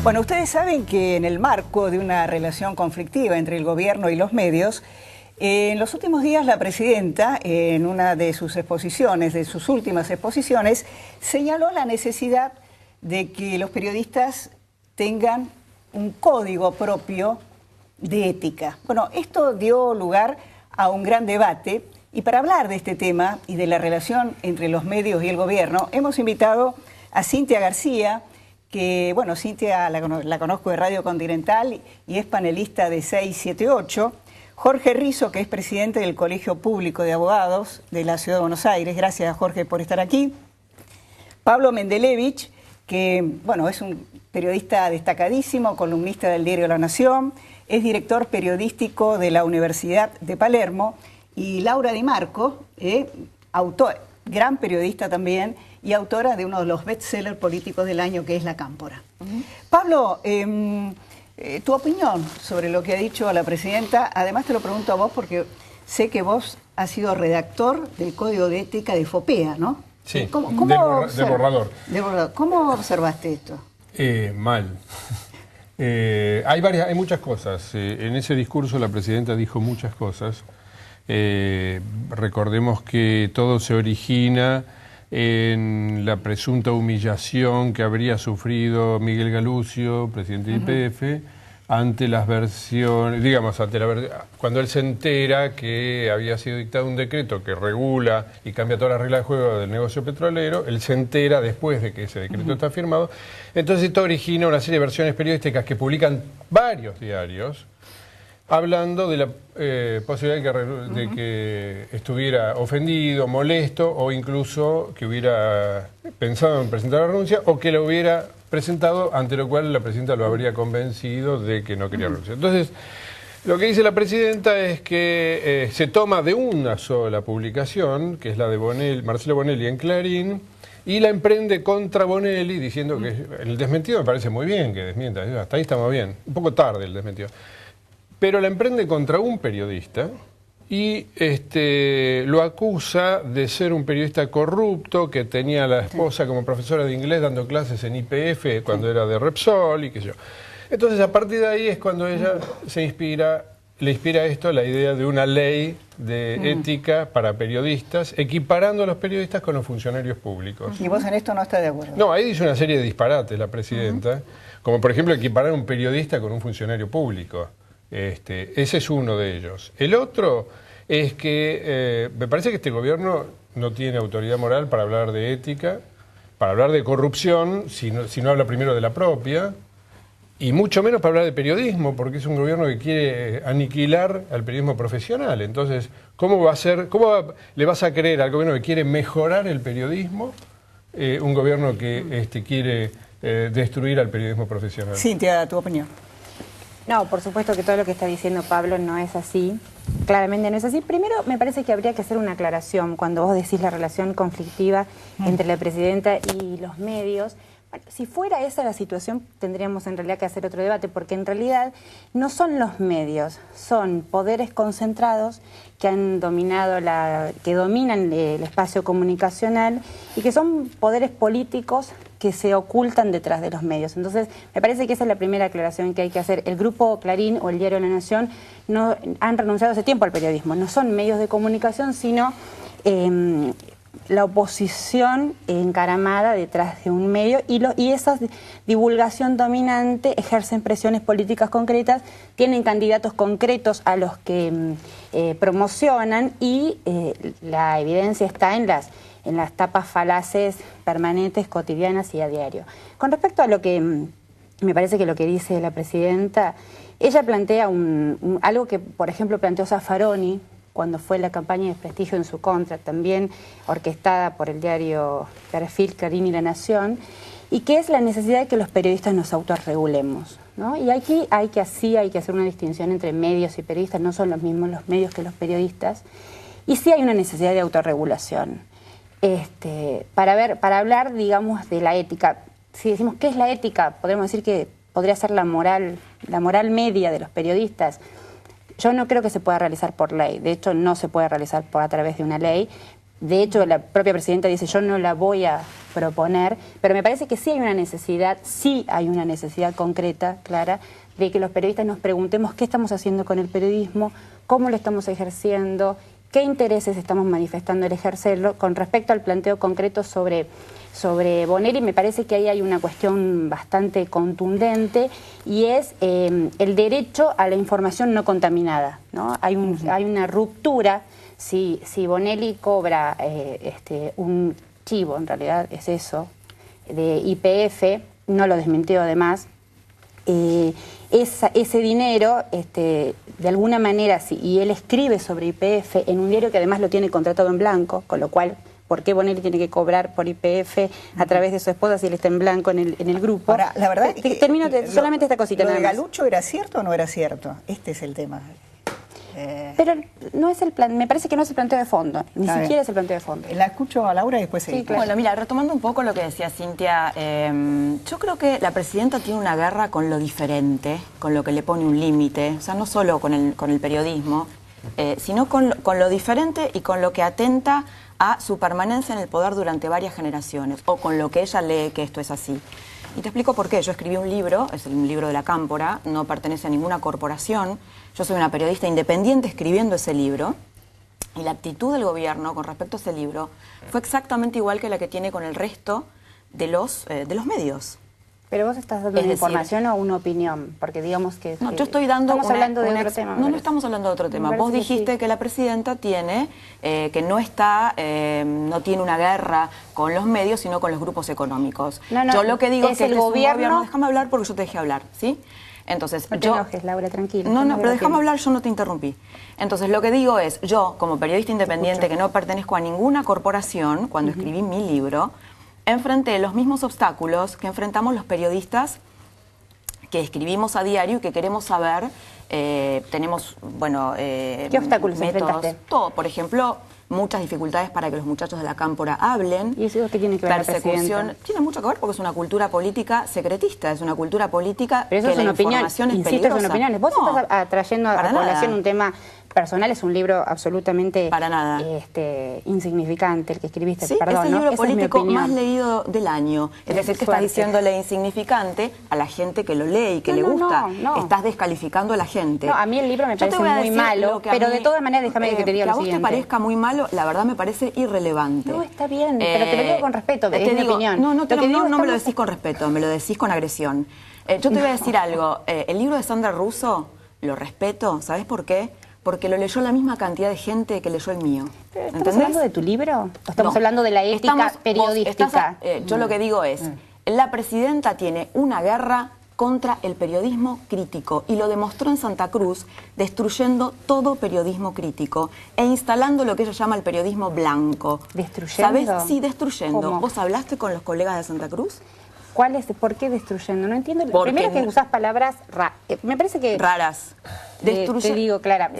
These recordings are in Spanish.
Bueno, ustedes saben que en el marco de una relación conflictiva entre el gobierno y los medios, en los últimos días la presidenta, en una de sus exposiciones, de sus últimas exposiciones, señaló la necesidad de que los periodistas tengan un código propio de ética. Bueno, esto dio lugar a un gran debate y para hablar de este tema y de la relación entre los medios y el gobierno, hemos invitado a Cintia García, que, bueno, Cintia la conozco de Radio Continental y es panelista de 678. Jorge Rizo, que es presidente del Colegio Público de Abogados de la Ciudad de Buenos Aires. Gracias, Jorge, por estar aquí. Pablo Mendelevich, que, bueno, es un periodista destacadísimo, columnista del diario La Nación, es director periodístico de la Universidad de Palermo. Y Laura Di Marco, gran periodista también, y autora de uno de los bestsellers políticos del año, que es La Cámpora. Pablo, tu opinión sobre lo que ha dicho la presidenta, además te lo pregunto a vos porque sé que vos has sido redactor del Código de Ética de FOPEA, ¿no? Sí, de borrador. De borrador. ¿Cómo observaste esto? Mal. Hay muchas cosas. En ese discurso la presidenta dijo muchas cosas. Recordemos que todo se origina en la presunta humillación que habría sufrido Miguel Galucio, presidente de YPF, ante las versiones, digamos, cuando él se entera que había sido dictado un decreto que regula y cambia todas las reglas de juego del negocio petrolero, él se entera después de que ese decreto está firmado. Entonces esto origina una serie de versiones periodísticas que publican varios diarios, hablando de la posibilidad de que estuviera ofendido, molesto o incluso que hubiera pensado en presentar la renuncia o que lo hubiera presentado, ante lo cual la presidenta lo habría convencido de que no quería renunciar. Entonces, lo que dice la presidenta es que se toma de una sola publicación, que es la de Marcelo Bonelli en Clarín, y la emprende contra Bonelli diciendo que el desmentido me parece muy bien que desmienta, hasta ahí estamos bien, un poco tarde el desmentido. Pero la emprende contra un periodista y lo acusa de ser un periodista corrupto que tenía a la esposa como profesora de inglés dando clases en YPF cuando era de Repsol y qué sé yo. Entonces, a partir de ahí es cuando ella le inspira esto la idea de una ley de ética para periodistas, equiparando a los periodistas con los funcionarios públicos. ¿Y vos en esto no estás de acuerdo? No, ahí dice una serie de disparates la presidenta, como por ejemplo equiparar a un periodista con un funcionario público. Ese es uno de ellos. El otro es que me parece que este gobierno no tiene autoridad moral para hablar de ética, para hablar de corrupción, si no habla primero de la propia, y mucho menos para hablar de periodismo, porque es un gobierno que quiere aniquilar al periodismo profesional. Entonces, ¿cómo le vas a creer al gobierno que quiere mejorar el periodismo, un gobierno que quiere destruir al periodismo profesional? Cintia, tu opinión. No, por supuesto que todo lo que está diciendo Pablo no es así, claramente no es así. Primero, me parece que habría que hacer una aclaración cuando vos decís la relación conflictiva entre la presidenta y los medios. Bueno, si fuera esa la situación, tendríamos en realidad que hacer otro debate, porque en realidad no son los medios, son poderes concentrados que han dominado que dominan el espacio comunicacional y que son poderes políticos que se ocultan detrás de los medios. Entonces, me parece que esa es la primera aclaración que hay que hacer. El Grupo Clarín o el diario La Nación no han renunciado hace tiempo al periodismo. No son medios de comunicación, sino la oposición encaramada detrás de un medio y esa divulgación dominante ejercen presiones políticas concretas, tienen candidatos concretos a los que promocionan y la evidencia está en las tapas falaces permanentes, cotidianas y a diario. Con respecto a lo que me parece que lo que dice la presidenta, ella plantea algo que, por ejemplo, planteó Zaffaroni cuando fue la campaña de prestigio en su contra, también orquestada por el diario Perfil, Clarín y La Nación, y que es la necesidad de que los periodistas nos autorregulemos, ¿no? Y aquí hay que hacer una distinción entre medios y periodistas, no son los mismos los medios que los periodistas, y sí hay una necesidad de autorregulación. Para hablar, digamos, de la ética, si decimos qué es la ética, podríamos decir que podría ser la moral media de los periodistas. Yo no creo que se pueda realizar por ley, de hecho no se puede realizar a través de una ley, De hecho, la propia presidenta dice, yo no la voy a proponer, pero me parece que sí hay una necesidad concreta, clara, de que los periodistas nos preguntemos qué estamos haciendo con el periodismo, cómo lo estamos ejerciendo, qué intereses estamos manifestando al ejercerlo. Con respecto al planteo concreto sobre Bonelli, me parece que ahí hay una cuestión bastante contundente y es el derecho a la información no contaminada, ¿no? Hay una ruptura. Si Bonelli cobra un chivo, en realidad es eso, de YPF, no lo desmintió además, ese dinero, de alguna manera, y él escribe sobre YPF en un diario que además lo tiene contratado en blanco, con lo cual, ¿por qué Bonelli tiene que cobrar por YPF a través de su esposa si él está en blanco en el grupo? Ahora, la verdad termino solamente esta cosita. ¿Lo nada de más. Galucho era cierto o no era cierto? Este es el tema. Pero no es el plan, me parece que no es el planteo de fondo, ni Está siquiera bien. es el planteo de fondo. La escucho a Laura y después Sí, seguimos. claro. Bueno, mira, retomando un poco lo que decía Cintia, yo creo que la presidenta tiene una guerra con lo diferente, con lo que le pone un límite, o sea, no solo con el periodismo, sino con lo diferente y con lo que atenta a su permanencia en el poder durante varias generaciones, o con lo que ella lee que esto es así. Y te explico por qué. Yo escribí un libro, es un libro de la Cámpora, no pertenece a ninguna corporación. Yo soy una periodista independiente escribiendo ese libro. Y la actitud del gobierno con respecto a ese libro fue exactamente igual que la que tiene con el resto de los medios. Pero vos estás dando una información o una opinión, porque digamos que... No, yo estoy dando estamos hablando de otro tema. No estamos hablando de otro tema. Vos dijiste que la presidenta tiene, que no tiene una guerra con los medios, sino con los grupos económicos. Yo lo que digo es que el gobierno... Déjame hablar porque yo te dejé hablar, ¿sí? Entonces, no te enojes, Laura, tranquila. No, pero déjame hablar, yo no te interrumpí. Entonces, lo que digo es, yo, como periodista independiente, que no pertenezco a ninguna corporación, cuando escribí mi libro, enfrenté los mismos obstáculos que enfrentamos los periodistas que escribimos a diario y que queremos saber, tenemos, bueno... ¿Qué obstáculos enfrentaste? Todo, por ejemplo, muchas dificultades para que los muchachos de la Cámpora hablen. ¿Y eso qué tiene que ver persecución? Tiene mucho que ver porque es una cultura política secretista, es una cultura política pero eso que es una la opinión, información es insisto, peligrosa. son opiniones. Vos estás atrayendo a población un tema personal, es un libro absolutamente para nada. insignificante el que escribiste. Sí, perdón, es el libro ¿no? político más leído del año. Es decir, que estás diciéndole insignificante a la gente que lo lee y que le gusta. No. Estás descalificando a la gente. No, a mí el libro me parece muy malo, pero de todas maneras déjame que te diga lo siguiente. Que a vos te parezca muy malo, la verdad me parece irrelevante. No, está bien, pero te lo digo con respeto, es mi opinión. No me lo decís con respeto, me lo decís con agresión. Yo te voy a decir algo. El libro de Sandra Russo lo respeto, ¿sabés por qué? Porque lo leyó la misma cantidad de gente que leyó el mío. ¿Estamos hablando de tu libro? ¿O estamos hablando de la ética periodística? Yo lo que digo es, la presidenta tiene una guerra contra el periodismo crítico y lo demostró en Santa Cruz destruyendo todo periodismo crítico e instalando lo que ella llama el periodismo blanco. ¿Destruyendo? ¿Sabes? Sí, destruyendo. ¿Cómo? ¿Vos hablaste con los colegas de Santa Cruz? ¿Por qué destruyendo? No entiendo. Porque Primero que usás palabras me parece que... raras. Te digo, Clara,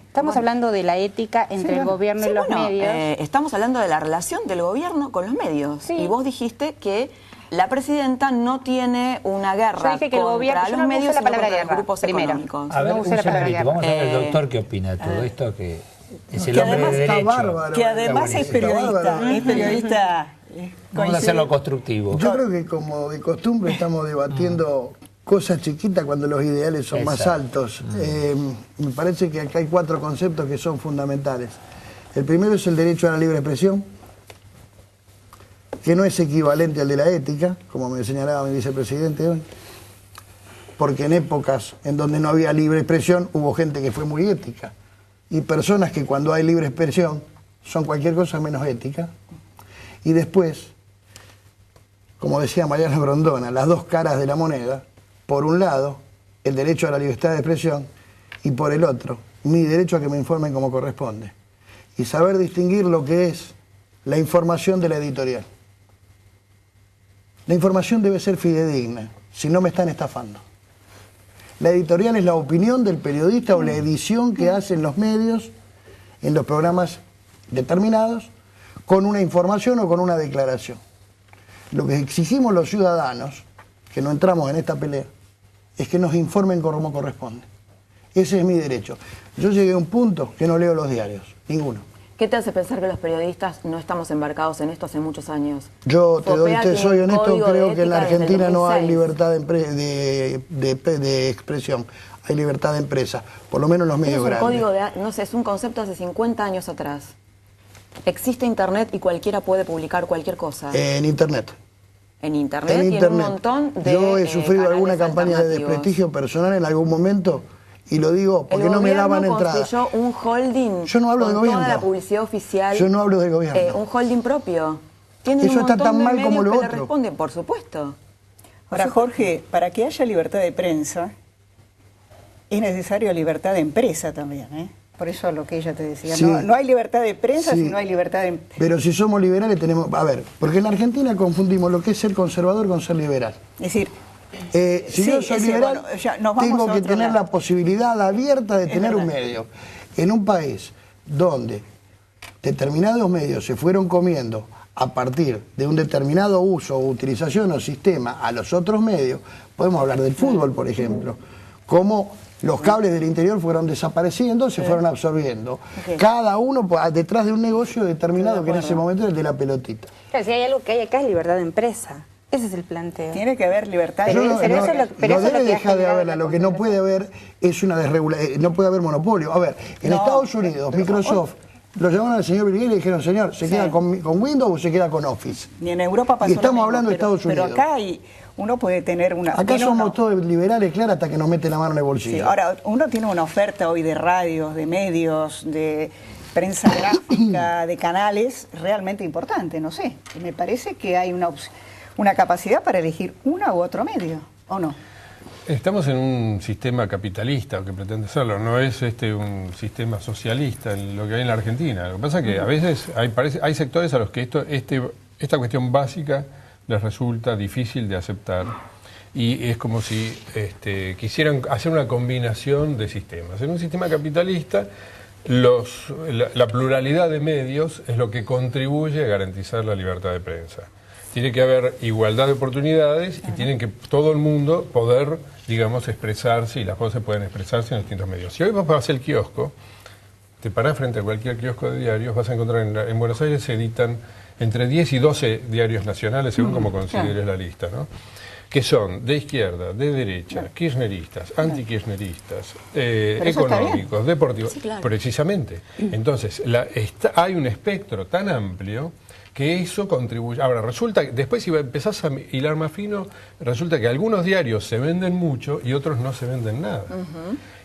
estamos hablando de la ética entre el gobierno y los medios. Estamos hablando de la relación del gobierno con los medios. Sí. Y vos dijiste que la presidenta no tiene una guerra contra los medios, sino contra los grupos económicos. A ver, un segundito, vamos a ver el doctor qué opina de todo esto, que es el hombre de derecho. Bárbaro, que además es periodista. Vamos a hacerlo constructivo. Yo creo que como de costumbre estamos debatiendo cosas chiquitas cuando los ideales son más altos. Me parece que acá hay 4 conceptos que son fundamentales. El primero es el derecho a la libre expresión, que no es equivalente al de la ética, como me señalaba mi vicepresidente hoy, porque en épocas en donde no había libre expresión hubo gente que fue muy ética, y personas que cuando hay libre expresión son cualquier cosa menos ética. Y después, como decía Mariana Grondona, las dos caras de la moneda, por un lado, el derecho a la libertad de expresión, y por el otro, mi derecho a que me informen como corresponde. Y saber distinguir lo que es la información de la editorial. La información debe ser fidedigna, si no me están estafando. La editorial es la opinión del periodista o la edición que hacen los medios en los programas determinados, con una información o con una declaración. Lo que exigimos los ciudadanos, que no entramos en esta pelea, es que nos informen como corresponde. Ese es mi derecho. Yo llegué a un punto que no leo los diarios, ninguno. ¿Qué te hace pensar que los periodistas no estamos embarcados en esto hace muchos años? Yo te soy honesto, creo que en la ética desde el Argentina no hay 2006. libertad de expresión, hay libertad de empresa, por lo menos en los Eso medios es un grandes. código de, no sé, es un concepto hace 50 años atrás. Existe Internet y cualquiera puede publicar cualquier cosa. En Internet. En Internet En y en Internet. un montón de Yo he sufrido alguna canales campaña de alternativos. desprestigio personal en algún momento y lo digo porque no me daban entrada. construyó un holding Yo no hablo con del gobierno. toda la publicidad oficial. Yo no hablo del gobierno. Un holding propio. Tienen Eso un está montón tan de mal medios como lo que le otro. responden, por supuesto. Ahora, Jorge, para que haya libertad de prensa, es necesario libertad de empresa también, ¿eh? Por eso lo que ella te decía. Sí. No hay libertad de prensa Sí. si no hay libertad de... Pero si somos liberales tenemos... A ver, porque en la Argentina confundimos lo que es ser conservador con ser liberal. Es decir, Si Sí, yo soy sí, liberal, bueno, ya nos vamos tengo a que otro tener lado. la posibilidad abierta de tener un verdad. medio. En un país donde determinados medios se fueron comiendo a partir de un determinado uso o utilización o sistema a los otros medios, podemos hablar del fútbol, por ejemplo, cómo los cables del interior fueron desapareciendo, se fueron absorbiendo. Ok. Cada uno detrás de un negocio determinado, que en ese momento es el de la pelotita. Claro, si hay algo que hay acá es libertad de empresa. Ese es el planteo. tiene que haber libertad de Pero No, eso prensa. es lo- pero no eso es lo debe que ha dejar de generado haberla, la lo que no puede haber es una desregulación, no puede haber monopolio. A ver, en No, Estados Unidos, Microsoft, lo llamaron al señor Bill Gates y le dijeron, señor, ¿se Sí. queda con Windows o se queda con Office? Ni en Europa pasó Y estamos lo mismo, hablando de pero- Estados Unidos. Pero acá uno puede tener una... Acá tiene somos una- todos liberales, claro, hasta que nos mete la mano en el Sí, bolsillo. ahora, uno tiene una oferta hoy de radios, de medios, de prensa gráfica, de canales realmente importante, no sé. Y me parece que hay una capacidad para elegir uno u otro medio, ¿o no? Estamos en un sistema capitalista, o que pretende serlo, no es un sistema socialista lo que hay en la Argentina. Lo que pasa es que a veces hay sectores a los que esta cuestión básica les resulta difícil de aceptar y es como si quisieran hacer una combinación de sistemas. En un sistema capitalista la pluralidad de medios es lo que contribuye a garantizar la libertad de prensa. Tiene que haber igualdad de oportunidades y tienen que todo el mundo poder, digamos, expresarse y las voces pueden expresarse en distintos medios. Si hoy vos vas al kiosco, te parás frente a cualquier kiosco de diarios, vas a encontrar en Buenos Aires se editan entre 10 y 12 diarios nacionales, según como consideres la lista, ¿no? Que son de izquierda, de derecha, kirchneristas, antikirchneristas, Pero eso está económicos, deportivos, Sí, claro. precisamente. Entonces, hay un espectro tan amplio que eso contribuye. Ahora, resulta que después si empezás a hilar más fino, resulta que algunos diarios se venden mucho y otros no se venden nada.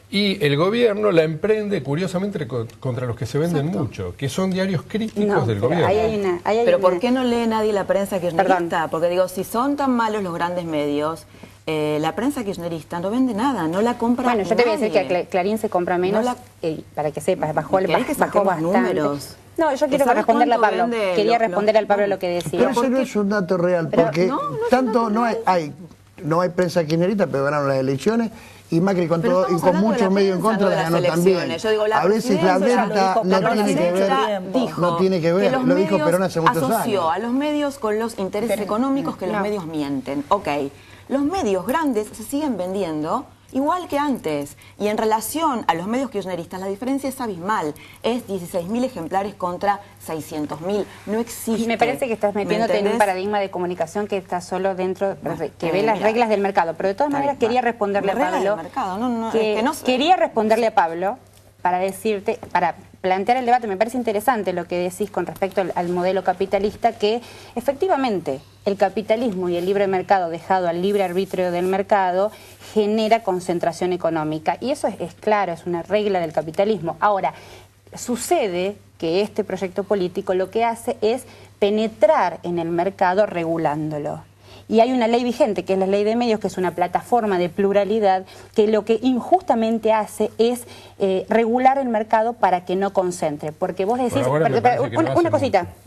Y el gobierno la emprende, curiosamente, contra los que se venden mucho, que son diarios críticos No, del pero gobierno. ahí hay Pero una- ¿por qué no lee nadie la prensa kirchnerista? Perdón. Porque digo, si son tan malos los grandes medios, la prensa kirchnerista no vende nada, no la compra Bueno, yo te voy a decir nadie. que Clarín se compra menos, No para que sepas, bajó ¿Querés que bajó saquemos bastante. números? No, yo quiero ¿Sabes responderle a cuánto Pablo. vende Quería los- responder al Pablo lo que decía. Pero eso no es un dato real, Pero porque no es un tanto dato no real. no hay prensa kirchnerista, pero ganaron las elecciones, y Macri con, Pero todo, y estamos con hablando de muchos la medios en prensa, contra no la de ganó las también. elecciones. Yo digo, la A veces la presidencia ya lo venta dijo, no la tiene que presidenta ver, dijo no tiene que ver, los lo dijo medios Perón hace muchos asoció años. a los medios con los intereses económicos que los No. medios mienten. Ok, los medios grandes se siguen vendiendo igual que antes. Y en relación a los medios kirchneristas, la diferencia es abismal. Es 16.000 ejemplares contra 600.000. No existe. Me parece que estás ¿Me metiéndote en un entendés? paradigma de comunicación que está solo dentro, que ve mira, las reglas del mercado. Pero de todas está maneras bien, quería va. responderle a Reglas del Pablo. mercado, no, que es que no- quería responderle a Pablo para decirte, para plantear el debate. Me parece interesante lo que decís con respecto al modelo capitalista, que efectivamente el capitalismo y el libre mercado dejado al libre arbitrio del mercado genera concentración económica. Y eso es claro, es una regla del capitalismo. Ahora, sucede que este proyecto político lo que hace es penetrar en el mercado regulándolo. Y hay una ley vigente, que es la ley de medios, que es una plataforma de pluralidad, que lo que injustamente hace es regular el mercado para que no concentre. Porque vos decís, Por ahora me parece que lo hace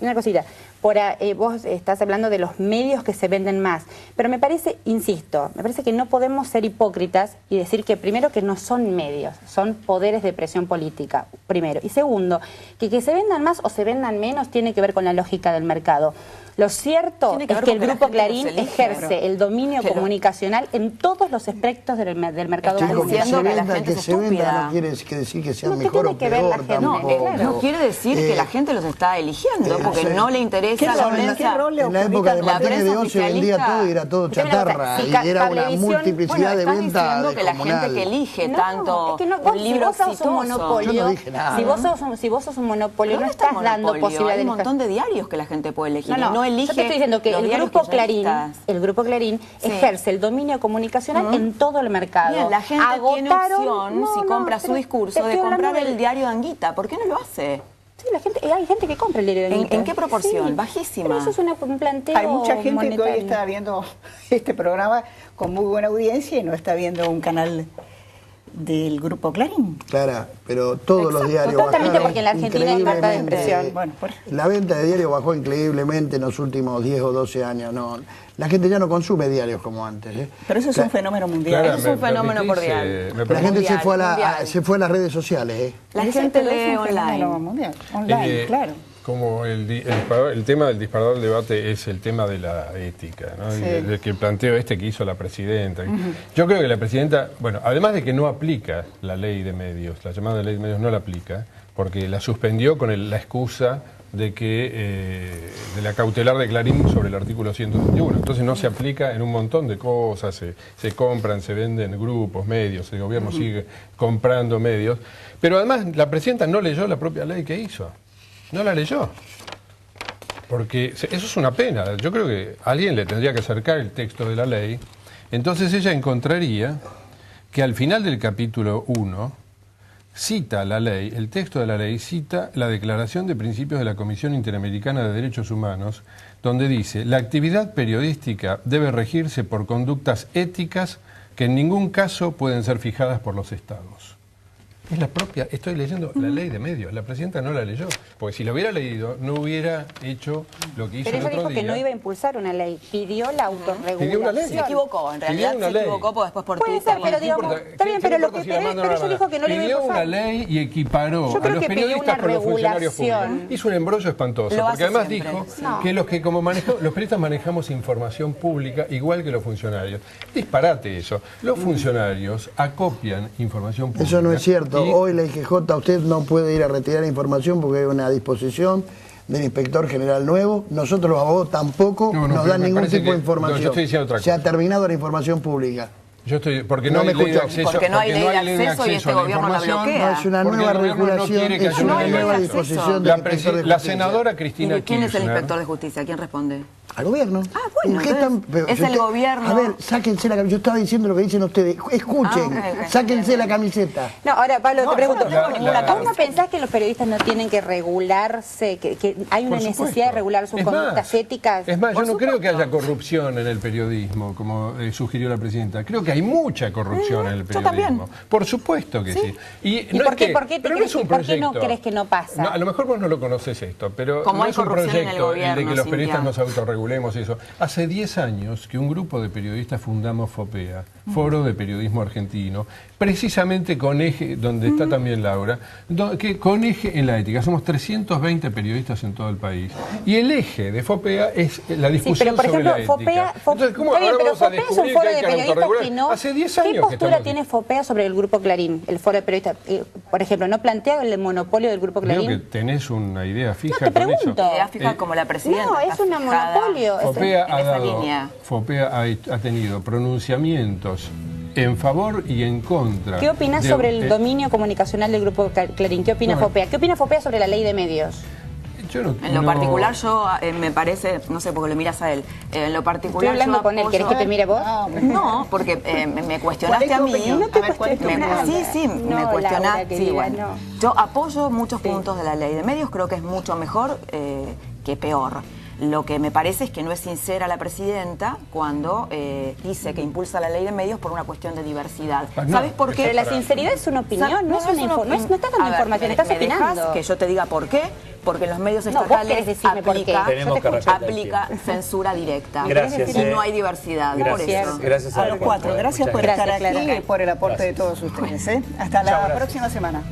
una cosita, vos estás hablando de los medios que se venden más, pero me parece, insisto, me parece que no podemos ser hipócritas y decir que primero que no son medios, son poderes de presión política, primero. Y segundo, que se vendan más o se vendan menos tiene que ver con la lógica del mercado. Lo cierto es que el Grupo Clarín ejerce el dominio comunicacional en todos los aspectos del mercado. Chicos, mundial. que se venda no quiere decir que sea mejor o peor tampoco. No quiere decir que la gente los está eligiendo, porque no le interesa la prensa. En la época de Martínez de Oz se vendía todo y era todo chatarra, y era una multiplicidad de ventas que la gente que elige tanto un libro exitoso. Yo no dije nada. Si vos sos un monopolio, no estás dando posibilidades. Hay un montón de diarios que la gente puede elegir. Yo te estoy diciendo que el Grupo Clarín ejerce el dominio comunicacional en todo el mercado. Bien, la gente tiene opción, si compra su discurso, de comprar el diario de Anguita. ¿Por qué no lo hace? Sí, hay gente que compra el diario de Anguita. ¿En qué proporción? Sí, bajísima. Pero eso es un planteo Hay mucha gente monetario. que hoy está viendo este programa con muy buena audiencia y no está viendo un canal del Grupo Clarín. Claro, pero todos los diarios Totalmente, bajaron porque en la Argentina hay libertad de expresión. Bueno, la venta de diarios bajó increíblemente en los últimos 10 o 12 años. No, la gente ya no consume diarios como antes. pero eso es un fenómeno mundial. Clara, Eso es un ¿me fenómeno permitís, mundial. me La gente Mundial. se fue a las redes sociales. La Ese gente es lee un fenómeno online. mundial. Online, claro. Como el tema del disparador del debate es el tema de la ética, ¿no? Sí. Y que el planteo que hizo la presidenta. Yo creo que la presidenta, bueno, además de que no aplica la ley de medios, la llamada ley de medios no la aplica, porque la suspendió con la excusa de que de la cautelar de Clarín sobre el artículo 121. Entonces no se aplica en un montón de cosas, se compran, se venden grupos, medios, el gobierno sigue comprando medios. Pero además la presidenta no leyó la propia ley que hizo. No la leyó. Porque eso es una pena. Yo creo que alguien le tendría que acercar el texto de la ley. Entonces ella encontraría que al final del capítulo 1 cita la ley, el texto de la ley cita la Declaración de Principios de la Comisión Interamericana de Derechos Humanos, donde dice: la actividad periodística debe regirse por conductas éticas que en ningún caso pueden ser fijadas por los estados. Es la propia, estoy leyendo la ley de medios, la presidenta no la leyó, porque si la hubiera leído no hubiera hecho lo que hizo Pero el ella otro dijo día. que no iba a impulsar una ley, pidió la autorregulación. Pidió una ley. Se equivocó, en realidad Pidió una se ley. equivocó, porque después por Puede Twitter. ser, pero digamos, está bien, pero lo que pero ella dijo que no le iba a Pidió impulsar. una ley y equiparó Yo a creo los que pidió periodistas una con los funcionarios regulación. públicos. Hizo un embrollo espantoso, Lo porque hace además siempre, dijo sí. que los que como los periodistas manejamos información pública igual que los funcionarios. Disparate eso. Los funcionarios acopian información pública. Eso no es cierto. y- Hoy la IGJ, usted no puede ir a retirar información porque hay una disposición del inspector general nuevo. Nosotros los abogados tampoco No, nos pero dan me ningún parece tipo de que- información. no, yo estoy diciendo otra Se ha cosa. terminado la información pública. Yo estoy, porque No no, me hay ley de escuchó. acceso, Porque no hay ley de acceso acceso y este a la gobierno la información, bloquea. No, es una porque nueva el gobierno no regulación, quiere que es haya una ley de nueva acceso. disposición del La, inspector de la justicia. senadora Cristina ¿Y quién es el Kirchner- inspector de justicia? ¿Quién responde? Al gobierno. Ah, bueno, ¿Qué están- entonces, pero es si el gobierno. A ver, sáquense la camiseta. Yo estaba diciendo lo que dicen ustedes. Escuchen, Ah, ok. sáquense la camiseta. No, ahora Pablo, No, te pregunto, yo no tengo ninguna ¿vos no causa. pensás que los periodistas no tienen que regularse, que hay una Por necesidad supuesto. de regular sus Es conductas más, éticas? Es más, yo Por no creo que supuesto. haya corrupción en el periodismo, como sugirió la presidenta. Creo que hay mucha corrupción en el yo también. periodismo. Por supuesto que sí. ¿Y no por es qué- que- por qué te pero no crees es un que- por qué no proyecto. crees que no pasa? A lo mejor vos no lo conoces esto, pero Como no hay es un corrupción en el proyecto gobierno, de que los periodistas Cintia. nos autorregulemos y eso. Hace 10 años que un grupo de periodistas fundamos FOPEA, Foro de Periodismo Argentino, precisamente con eje, donde está también Laura, con eje en la ética. Somos 320 periodistas en todo el país. Y el eje de FOPEA es la Sí, discusión pero por sobre ejemplo, la ética. Entonces, ¿cómo está bien, ahora pero vamos a FOPEA es un descubrir foro que hay de que periodistas que autorregular? no... Hace 10 ¿Qué años que postura estamos tiene FOPEA sobre el Grupo Clarín, el foro de periodistas? Por ejemplo, ¿no plantea el monopolio del Grupo Veo Clarín? que tenés una idea fija te con eso. pregunto. Idea fija como la presidenta. No, está es un fijada monopolio. FOPEA, en ha, esa dado- línea. FOPEA ha tenido pronunciamientos en favor y en contra. ¿Qué opinas de- sobre el dominio comunicacional del Grupo Clarín? ¿Qué opina No. FOPEA? ¿Qué opina FOPEA sobre la ley de medios? Yo no- En lo no- particular yo me parece, no sé, porque lo miras a él, en lo particular Estoy hablando yo con él, apoyo- ¿querés que te mire vos? No, porque me cuestionaste ¿Cuál a es tu mí. opinión? No te A ver, ¿cuál es tu cuestiono opinión? Sí, No, me Laura, cuestionaste. Sí, querida, bueno. no. Yo apoyo muchos puntos de la ley de medios, creo que es mucho mejor que peor. Lo que me parece es que no es sincera la presidenta cuando dice que impulsa la ley de medios por una cuestión de diversidad. ¿Sabes por qué? Pero la sinceridad es una opinión, no estás dando información, estás opinando. Dejás que yo te diga por qué. Porque en los medios No, vos estatales querés decirme por qué. aplica censura directa. Gracias. Y no hay diversidad. Gracias. Por eso. Gracias A los cuatro. Gracias por estar aquí Clara. y por el aporte de todos ustedes. Hasta la próxima semana.